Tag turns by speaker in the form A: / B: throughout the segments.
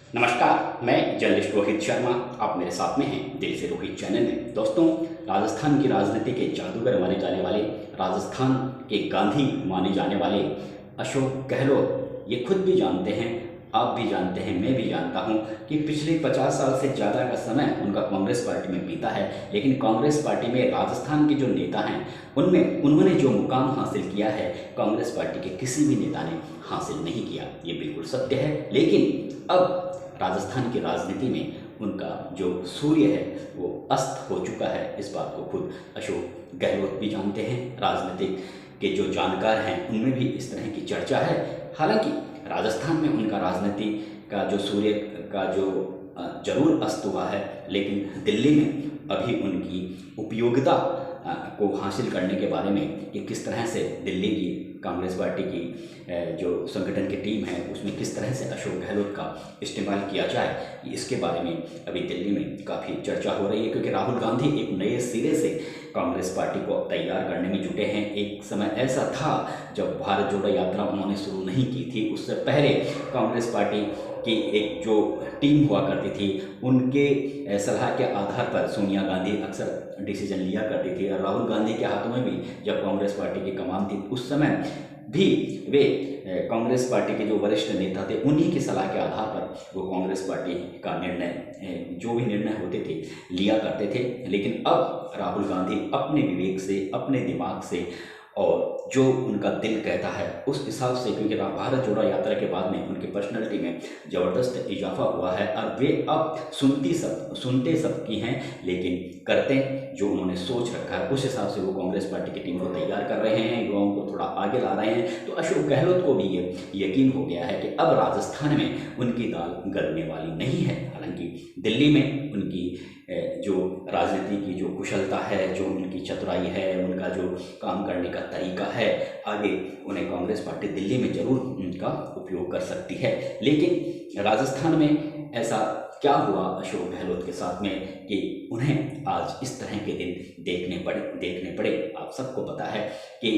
A: नमस्कार, मैं जर्नलिस्ट रोहित शर्मा। आप मेरे साथ में हैं दिल से रोहित चैनल में। दोस्तों, राजस्थान की राजनीति के जादूगर माने जाने वाले, राजस्थान के गांधी माने जाने वाले अशोक गहलोत ये खुद भी जानते हैं, आप भी जानते हैं, मैं भी जानता हूं कि पिछले 50 साल से ज़्यादा का समय उनका कांग्रेस पार्टी में बीता है। लेकिन कांग्रेस पार्टी में राजस्थान के जो नेता हैं उनमें उन्होंने जो मुकाम हासिल किया है, कांग्रेस पार्टी के किसी भी नेता ने हासिल नहीं किया। ये बिल्कुल सत्य है। लेकिन अब राजस्थान की राजनीति में उनका जो सूर्य है वो अस्त हो चुका है। इस बात को खुद अशोक गहलोत भी जानते हैं। राजनीतिक के जो जानकार हैं उनमें भी इस तरह की चर्चा है। हालांकि राजस्थान में उनका राजनीति का जो सूर्य का जो जरूर अस्त हुआ है, लेकिन दिल्ली में अभी उनकी उपयोगिता को हासिल करने के बारे में कि किस तरह से दिल्ली की कांग्रेस पार्टी की जो संगठन की टीम है उसमें किस तरह से अशोक गहलोत का इस्तेमाल किया जाए, इसके बारे में अभी दिल्ली में काफ़ी चर्चा हो रही है। क्योंकि राहुल गांधी एक नए सिरे से कांग्रेस पार्टी को तैयार करने में जुटे हैं। एक समय ऐसा था जब भारत जोड़ो यात्रा उन्होंने शुरू नहीं की थी, उससे पहले कांग्रेस पार्टी की एक जो टीम हुआ करती थी उनके सलाह के आधार पर सोनिया गांधी अक्सर डिसीजन लिया करती थी। और राहुल गांधी के हाथों में भी जब कांग्रेस पार्टी की कमान थी उस समय भी वे कांग्रेस पार्टी के जो वरिष्ठ नेता थे उन्हीं की सलाह के आधार पर वो कांग्रेस पार्टी का निर्णय, जो भी निर्णय होते थे, लिया करते थे। लेकिन अब राहुल गांधी अपने विवेक से, अपने दिमाग से और जो उनका दिल कहता है उस हिसाब से, क्योंकि भारत जोड़ो यात्रा के बाद में उनकी पर्सनैलिटी में ज़बरदस्त इजाफा हुआ है और वे अब सुनते सबकी हैं, लेकिन करते जो उन्होंने सोच रखा है उस हिसाब से वो कांग्रेस पार्टी की टीम को तैयार कर रहे हैं, युवाओं को थोड़ा आगे ला रहे हैं। तो अशोक गहलोत को भी ये यकीन हो गया है कि अब राजस्थान में उनकी दाल गलने वाली नहीं है। हालांकि दिल्ली में उनकी जो राजनीति की जो कुशलता है, जो उनकी चतुराई है, उनका जो काम करने का तरीका है, आगे उन्हें कांग्रेस पार्टी दिल्ली में जरूर उनका उपयोग कर सकती है। लेकिन राजस्थान में ऐसा क्या हुआ अशोक गहलोत के साथ में कि उन्हें आज इस तरह के दिन देखने पड़े। आप सबको पता है कि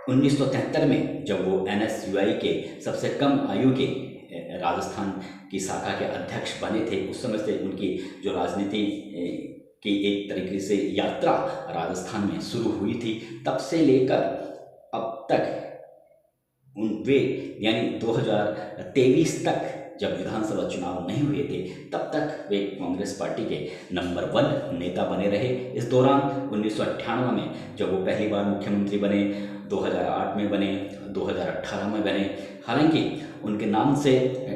A: 1973 में जब वो NSUI के सबसे कम आयु के राजस्थान की शाखा के अध्यक्ष बने थे, उस समय से उनकी जो राजनीति की एक तरीके से यात्रा राजस्थान में शुरू हुई थी। तब से लेकर अब तक वे यानी 2023 तक जब विधानसभा चुनाव नहीं हुए थे तब तक वे कांग्रेस पार्टी के नंबर 1 नेता बने रहे। इस दौरान 1998 में जब वो पहली बार मुख्यमंत्री बने, 2008 में बने, 2018 में बने। हालांकि उनके नाम से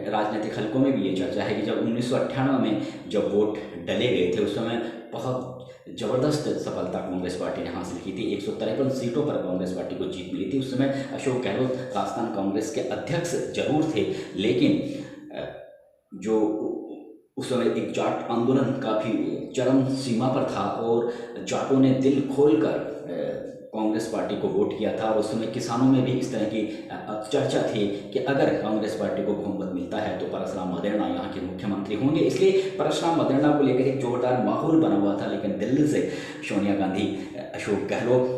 A: राजनीतिक हलकों में भी ये चर्चा है कि जब 1998 में जब वोट डले गए थे उस समय बहुत ज़बरदस्त सफलता कांग्रेस पार्टी ने हासिल की थी। 153 सीटों पर कांग्रेस पार्टी को जीत मिली थी। उस समय अशोक गहलोत राजस्थान कांग्रेस के अध्यक्ष जरूर थे, लेकिन जो उस समय एक जाट आंदोलन काफ़ी चरम सीमा पर था और जाटों ने दिल खोलकर कांग्रेस पार्टी को वोट किया था। और उस समय किसानों में भी इस तरह की चर्चा थी कि अगर कांग्रेस पार्टी को बहुमत मिलता है तो परशुराम मदेरणा यहाँ के मुख्यमंत्री होंगे। इसलिए परशुराम मदेरणा को लेकर एक जोरदार माहौल बना हुआ था। लेकिन दिल्ली से सोनिया गांधी अशोक गहलोत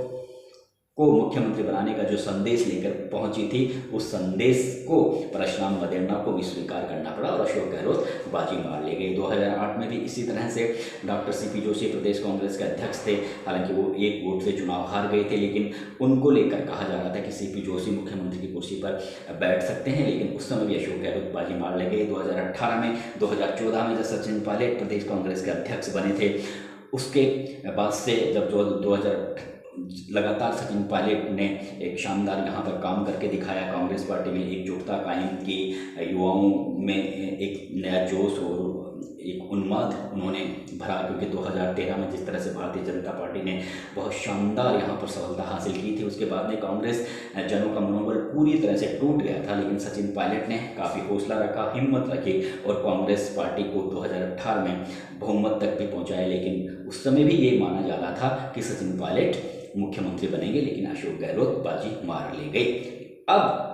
A: को मुख्यमंत्री बनाने का जो संदेश लेकर पहुंची थी, उस संदेश को परशुराम मदेरणा को भी स्वीकार करना पड़ा और अशोक गहलोत बाजी मार ले गए। 2008 में भी इसी तरह से डॉक्टर CP जोशी प्रदेश कांग्रेस के अध्यक्ष थे। हालांकि वो एक वोट से चुनाव हार गए थे, लेकिन उनको लेकर कहा जा रहा था कि CP जोशी मुख्यमंत्री की कुर्सी पर बैठ सकते हैं, लेकिन उस समय भी अशोक गहलोत बाजी मार ले गए। 2018 में, 2014 में जब सचिन पायलट प्रदेश कांग्रेस के अध्यक्ष बने थे, उसके बाद से जब जो 2000 लगातार सचिन पायलट ने एक शानदार यहाँ पर काम करके दिखाया, कांग्रेस पार्टी में एकजुटता कायम की, युवाओं में एक नया जोश और एक उन्माद उन्होंने भरा। क्योंकि 2013 में जिस तरह से भारतीय जनता पार्टी ने बहुत शानदार यहाँ पर सफलता हासिल की थी, उसके बाद में कांग्रेस जनों का मनोबल पूरी तरह से टूट गया था। लेकिन सचिन पायलट ने काफ़ी हौसला रखा, हिम्मत रखी और कांग्रेस पार्टी को 2018 में बहुमत तक भी पहुँचाया। लेकिन उस समय भी ये माना जा रहा था कि सचिन पायलट मुख्यमंत्री बनेंगे, लेकिन अशोक गहलोत बाजी मार ले गए। अब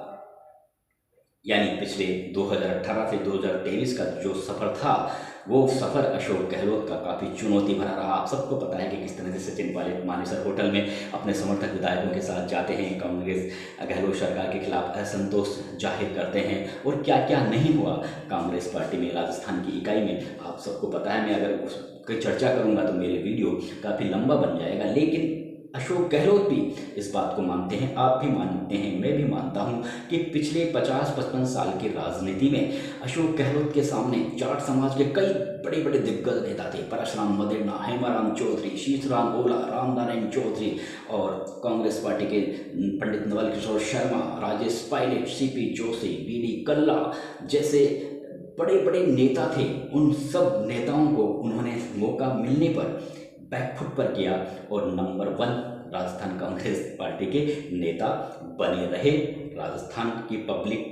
A: यानी पिछले 2018 से 2023 का जो सफ़र था, वो सफ़र अशोक गहलोत का काफ़ी चुनौती भरा रहा। आप सबको पता है कि किस तरह से सचिन पायलट मानेसर होटल में अपने समर्थक विधायकों के साथ जाते हैं, कांग्रेस गहलोत सरकार के खिलाफ असंतोष जाहिर करते हैं, और क्या क्या नहीं हुआ कांग्रेस पार्टी में, राजस्थान की इकाई में, आप सबको पता है। मैं अगर उसकी चर्चा करूँगा तो मेरे वीडियो काफ़ी लंबा बन जाएगा, लेकिन अशोक गहलोत भी इस बात को मानते हैं, आप भी मानते हैं, मैं भी मानता हूं कि पिछले 50-55 साल की राजनीति में अशोक गहलोत के सामने जाट समाज के कई बड़े बड़े दिग्गज नेता थे। परशुराम मदेरणा, हेमाराम चौधरी, शीशराम ओला, रामनारायण चौधरी, और कांग्रेस पार्टी के पंडित नवल किशोर शर्मा, राजेश पायलट, सीपी जोशी, बीडी कल्ला जैसे बड़े बड़े नेता थे। उन सब नेताओं को उन्होंने मौका मिलने पर बैकफुट पर किया और नंबर 1 राजस्थान कांग्रेस पार्टी के नेता बने रहे। राजस्थान की पब्लिक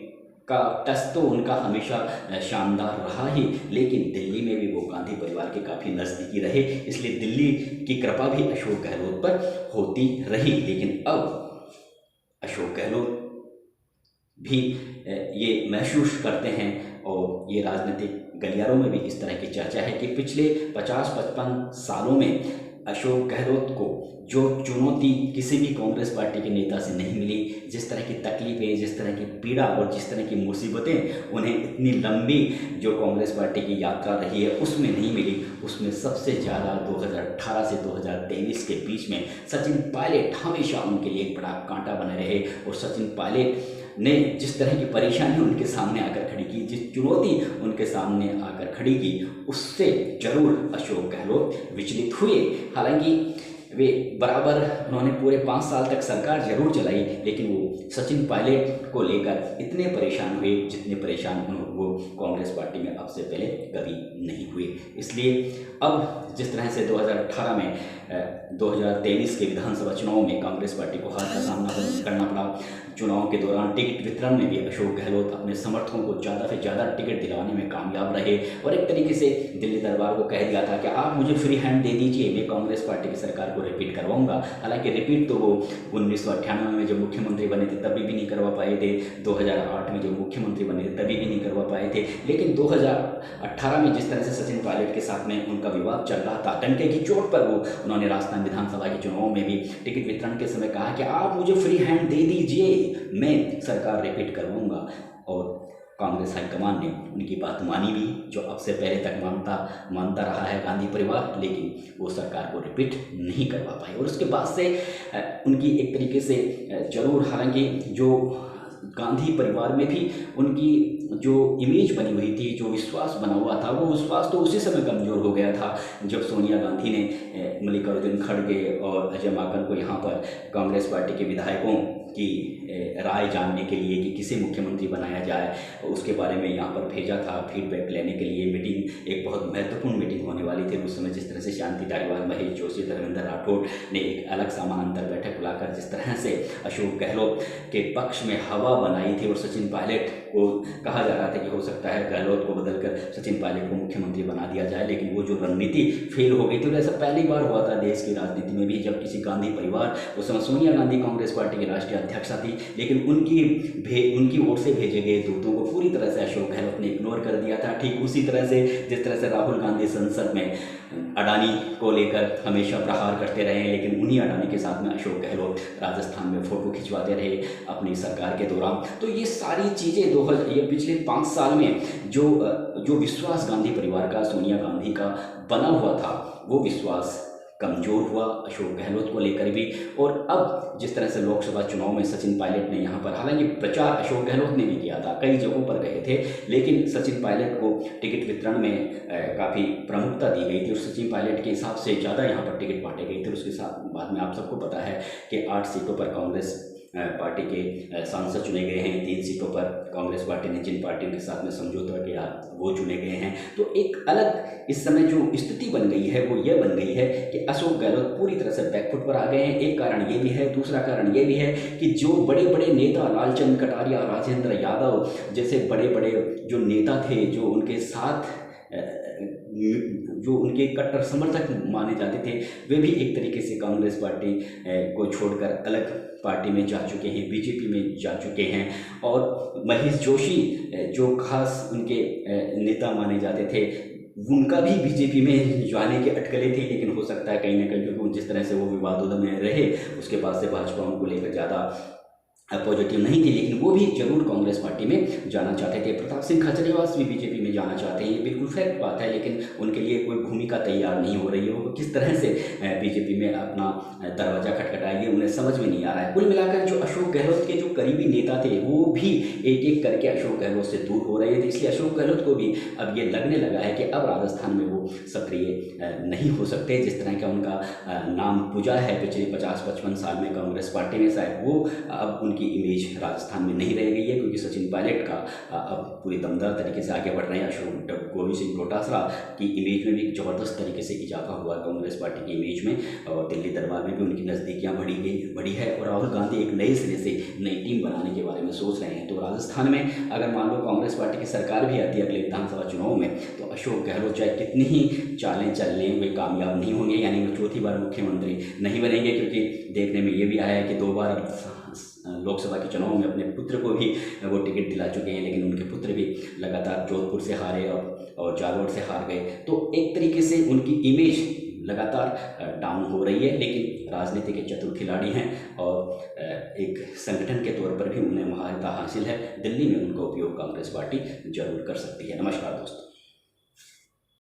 A: का टच तो उनका हमेशा शानदार रहा ही, लेकिन दिल्ली में भी वो गांधी परिवार के काफ़ी नज़दीकी रहे, इसलिए दिल्ली की कृपा भी अशोक गहलोत पर होती रही। लेकिन अब अशोक गहलोत भी ये महसूस करते हैं, और ये राजनीतिक गलियारों में भी इस तरह की चर्चा है कि पिछले 50-55 सालों में अशोक गहलोत को जो चुनौती किसी भी कांग्रेस पार्टी के नेता से नहीं मिली, जिस तरह की तकलीफें, जिस तरह की पीड़ा और जिस तरह की मुसीबतें उन्हें इतनी लंबी जो कांग्रेस पार्टी की यात्रा रही है उसमें नहीं मिली, उसमें सबसे ज़्यादा 2018 से 2023 के बीच में सचिन पायलट हमेशा उनके लिए एक बड़ा कांटा बने रहे। और सचिन पायलट ने जिस तरह की परेशानी उनके सामने आकर खड़ी की, जिस चुनौती उनके सामने आकर खड़ी की, उससे जरूर अशोक गहलोत विचलित हुए। हालांकि वे बराबर उन्होंने पूरे 5 साल तक सरकार जरूर चलाई, लेकिन वो सचिन पायलट को लेकर इतने परेशान हुए जितने परेशान वो कांग्रेस पार्टी में अब से पहले कभी नहीं हुए। इसलिए अब जिस तरह से 2018 में 2023 के विधानसभा चुनाव में कांग्रेस पार्टी को हार का सामना करना पड़ा, चुनाव के दौरान टिकट वितरण में भी अशोक गहलोत अपने समर्थकों को ज़्यादा से ज़्यादा टिकट दिलाने में कामयाब रहे, और एक तरीके से दिल्ली दरबार को कह दिया था कि आप मुझे फ्री हैंड दे दीजिए, मैं कांग्रेस पार्टी की सरकार को रिपीट करवाऊंगा। हालांकि रिपीट तो वो 1998 में जब मुख्यमंत्री बने थे तभी भी नहीं करवा पाए थे, 2008 में जब मुख्यमंत्री बने थे तभी भी नहीं करवा पाए थे, लेकिन 2018 में जिस तरह से सचिन पायलट के साथ में उनका विवाद चल रहा था, डंके की चोट पर उन्होंने राजस्थान विधानसभा के चुनाव में भी टिकट वितरण के समय कहा कि आप मुझे फ्री हैंड दे दीजिए, मैं सरकार रिपीट करवाऊंगा। और कांग्रेस हाईकमान ने उनकी बात मानी भी, जो अब से पहले तक मानता रहा है गांधी परिवार, लेकिन वो सरकार को रिपीट नहीं करवा पाए। और उसके बाद से उनकी एक तरीके से जरूर, हालांकि जो गांधी परिवार में भी उनकी जो इमेज बनी हुई थी, जो विश्वास बना हुआ था, वो विश्वास तो उसी समय कमज़ोर हो गया था जब सोनिया गांधी ने मल्लिकार्जुन खड़गे और अजय माकन को यहाँ पर कांग्रेस पार्टी के विधायकों की राय जानने के लिए कि किसे मुख्यमंत्री बनाया जाए, उसके बारे में यहाँ पर भेजा था फीडबैक लेने के लिए। मीटिंग एक बहुत महत्वपूर्ण मीटिंग होने वाली थी उस समय, जिस तरह से शांति धारीवाल, महेश जोशी, धर्मेंद्र राठौड़ ने एक अलग समानांतर बैठक बुलाकर जिस तरह से अशोक गहलोत के पक्ष में हवा बनाई थी, और सचिन पायलट को कहा जा रहा था कि हो सकता है गहलोत को बदलकर सचिन पायलट को मुख्यमंत्री बना दिया जाए, लेकिन वो जो रणनीति फेल हो गई थी। और ऐसा पहली बार हुआ था देश की राजनीति में भी, जब किसी गांधी परिवार, उस समय सोनिया गांधी कांग्रेस पार्टी की राष्ट्रीय अध्यक्षा थी, लेकिन उनकी ओर से भेजे गए दूतों को पूरी तरह से अशोक गहलोत ने इग्नोर कर दिया था। ठीक उसी तरह से जिस तरह से राहुल गांधी संसद में अडानी को लेकर हमेशा प्रहार करते रहे, लेकिन उन्हीं अडानी के साथ में अशोक गहलोत राजस्थान में फोटो खिंचवाते रहे अपनी सरकार के दौरान। तो ये सारी चीज़ें ये पिछले 5 साल में जो विश्वास गांधी परिवार का, सोनिया गांधी का बना हुआ था, वो विश्वास कमज़ोर हुआ अशोक गहलोत को लेकर भी। और अब जिस तरह से लोकसभा चुनाव में सचिन पायलट ने यहाँ पर, हालांकि प्रचार अशोक गहलोत ने भी किया था, कई जगहों पर गए थे, लेकिन सचिन पायलट को टिकट वितरण में काफ़ी प्रमुखता दी गई थी, और सचिन पायलट के हिसाब से ज़्यादा यहाँ पर टिकट बांटे गए थे। उसके साथ बाद में आप सबको पता है कि 8 सीटों पर कांग्रेस पार्टी के सांसद चुने गए हैं, 3 सीटों पर कांग्रेस पार्टी ने जिन पार्टियों के साथ में समझौता किया वो चुने गए हैं। तो एक अलग इस समय जो स्थिति बन गई है वो ये बन गई है कि अशोक गहलोत पूरी तरह से बैकफुट पर आ गए हैं। एक कारण ये भी है, दूसरा कारण ये भी है कि जो बड़े बड़े नेता, लालचंद कटारिया, राजेंद्र यादव जैसे बड़े बड़े जो नेता थे, जो उनके साथ जो उनके कट्टर समर्थक माने जाते थे वे भी एक तरीके से कांग्रेस पार्टी को छोड़कर अलग पार्टी में जा चुके हैं, बीजेपी में जा चुके हैं। और महेश जोशी जो खास उनके नेता माने जाते थे, उनका भी बीजेपी में जाने के अटकलें थी, लेकिन हो सकता है कहीं ना कहीं क्योंकि जिस तरह से वो विवादों में रहे उसके बाद से भाजपा उनको लेकर ज़्यादा पॉजिटिव नहीं थी, लेकिन वो भी जरूर कांग्रेस पार्टी में जाना चाहते थे। प्रताप सिंह खाचरियावास भी बीजेपी में जाना चाहते हैं, ये बिल्कुल फैक्ट बात है, लेकिन उनके लिए कोई भूमिका तैयार नहीं हो रही है। वो किस तरह से बीजेपी में अपना दरवाजा खटखटाएंगे उन्हें समझ में नहीं आ रहा है। कुल मिलाकर जो अशोक गहलोत के जो करीबी नेता थे वो भी एक एक करके अशोक गहलोत से दूर हो रहे थे, इसलिए अशोक गहलोत को भी अब ये लगने लगा है कि अब राजस्थान में वो सक्रिय नहीं हो सकते। जिस तरह का उनका नाम पूजा है पिछले 50-55 साल में कांग्रेस पार्टी में, शायद वो अब उनकी इमेज राजस्थान में नहीं रह गई है, क्योंकि सचिन पायलट का अब पूरी दमदार तरीके से आगे बढ़ रहे हैं। अशोक गोविंद सिंह डोटासरा की इमेज में भी ज़बरदस्त तरीके से इजाफा हुआ कांग्रेस पार्टी की इमेज में, और दिल्ली दरबार में भी उनकी नज़दीकियाँ बढ़ी है। और राहुल गांधी एक नए सिरे से नई टीम बनाने के बारे में सोच रहे हैं। तो राजस्थान में अगर मान लो कांग्रेस पार्टी की सरकार भी आती है अगले विधानसभा चुनाव में, तो अशोक गहलोत चाहे कितनी ही चालें चल लें वे कामयाब नहीं होंगे, यानी वो चौथी बार मुख्यमंत्री नहीं बनेंगे। क्योंकि देखने में ये भी आया है कि 2 बार लोकसभा के चुनाव में अपने पुत्र को भी वो टिकट दिला चुके हैं, लेकिन उनके पुत्र भी लगातार जोधपुर से हारे और जालोर से हार गए। तो एक तरीके से उनकी इमेज लगातार डाउन हो रही है, लेकिन राजनीति के चतुर खिलाड़ी हैं और एक संगठन के तौर पर भी उन्हें महारत हासिल है। दिल्ली में उनका उपयोग कांग्रेस पार्टी जरूर कर सकती है। नमस्कार दोस्तों।